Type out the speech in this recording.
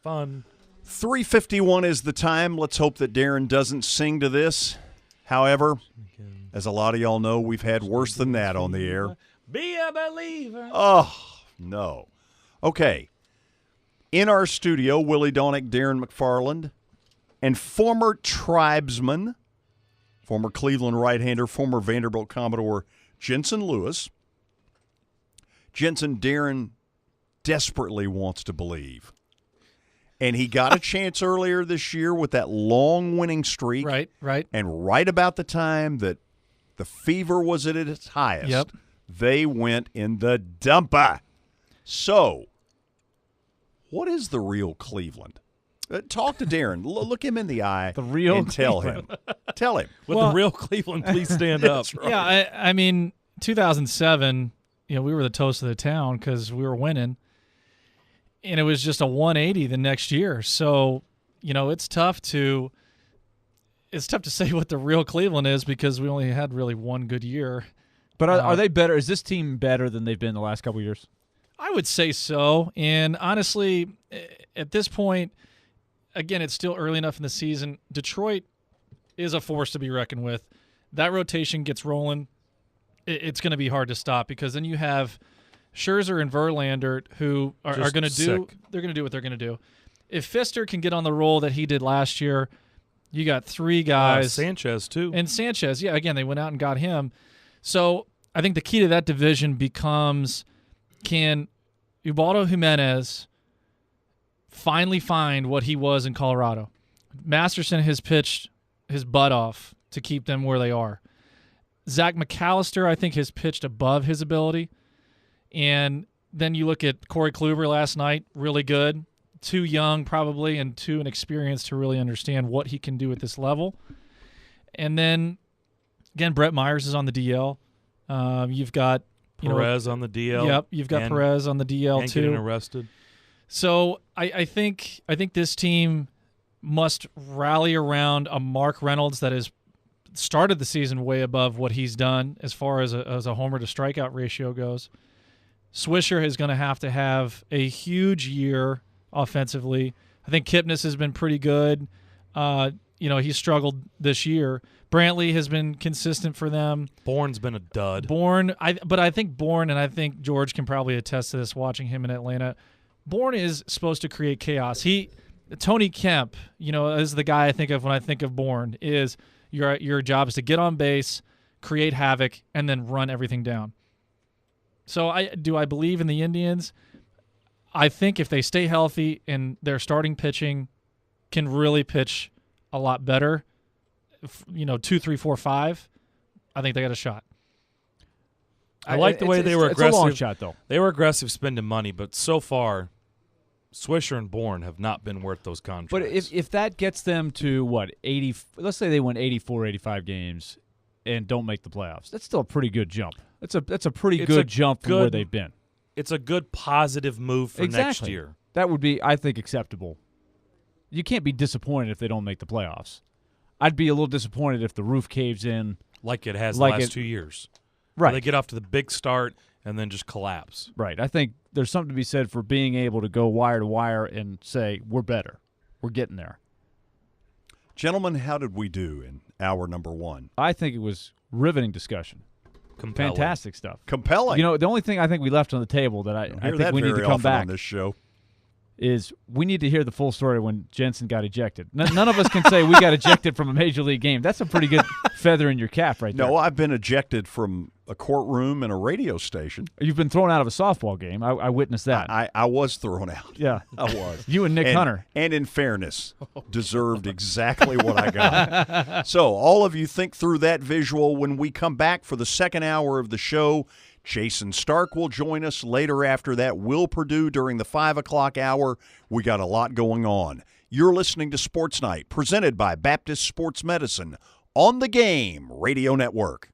Fun. 3:51 is the time. Let's hope that Darren doesn't sing to this. However, as a lot of y'all know, we've had worse than that on the air. Be a believer. Oh, no. Okay. In our studio, Willie Donick, Darren McFarland, and former tribesman, former Cleveland right-hander, former Vanderbilt Commodore Jensen Lewis. Jensen, Darren desperately wants to believe. And he got a chance earlier this year with that long winning streak. Right. And right about the time that the fever was at its highest, they went in the dumper. So, what is the real Cleveland? Talk to Darren. Look him in the eye and tell him. Tell him. With the real Cleveland, please stand up. Right. Yeah, I mean, 2007, we were the toast of the town because we were winning. And it was just a 180 the next year. So, it's tough to say what the real Cleveland is because we only had really one good year. But are they better? Is this team better than they've been the last couple of years? I would say so. And honestly, at this point, again, it's still early enough in the season. Detroit is a force to be reckoned with. That rotation gets rolling. It's going to be hard to stop because then you have Scherzer and Verlander, who are going to do what they're going to do. If Fister can get on the roll that he did last year, you got three guys. Sanchez, too. And Sanchez, again, they went out and got him. So I think the key to that division becomes, can Ubaldo Jimenez finally find what he was in Colorado? Masterson has pitched his butt off to keep them where they are. Zach McAllister, I think, has pitched above his ability. And then you look at Corey Kluber last night, really good. Too young, probably, and too inexperienced to really understand what he can do at this level. And then, again, Brett Myers is on the DL. You've got Perez on the DL. Yep, you've got Perez on the DL too. Getting arrested. So I think this team must rally around a Mark Reynolds that has started the season way above what he's done as far as a homer to strikeout ratio goes. Swisher is going to have a huge year offensively. I think Kipnis has been pretty good. He's struggled this year. Brantley has been consistent for them. Bourne's been a dud. But I think Bourne, and I think George can probably attest to this watching him in Atlanta, Bourne is supposed to create chaos. Tony Kemp, is the guy I think of when I think of Bourne, is your job is to get on base, create havoc, and then run everything down. So I believe in the Indians. I think if they stay healthy and their starting pitching can really pitch a lot better, 2, 3, 4, 5, I think they got a shot. I like the way they were aggressive. It's a long shot, though. They were aggressive spending money, but so far, Swisher and Bourne have not been worth those contracts. But if that gets them to, 80 – let's say they win 84, 85 games and don't make the playoffs, that's still a pretty good jump. That's a pretty good jump from where they've been. It's a good positive move for next year. That would be, I think, acceptable. You can't be disappointed if they don't make the playoffs. I'd be a little disappointed if the roof caves in. Like it has the last 2 years. Right. They get off to the big start and then just collapse. Right. I think there's something to be said for being able to go wire to wire and say, we're better. We're getting there. Gentlemen, how did we do in hour number one? I think it was riveting discussion. Compelling. Fantastic stuff. Compelling. The only thing I think we left on the table that I think we need to come back on this show is we need to hear the full story when Jensen got ejected. None of us can say we got ejected from a major league game. That's a pretty good feather in your cap right there. No, I've been ejected from a courtroom and a radio station. You've been thrown out of a softball game. I witnessed that. I was thrown out. Yeah. I was. You and Nick Hunter. And in fairness, deserved exactly what I got. So all of you think through that visual. When we come back for the second hour of the show, Jason Stark will join us later after that. Will Purdue during the 5 o'clock hour. We got a lot going on. You're listening to Sports Night, presented by Baptist Sports Medicine on the Game Radio Network.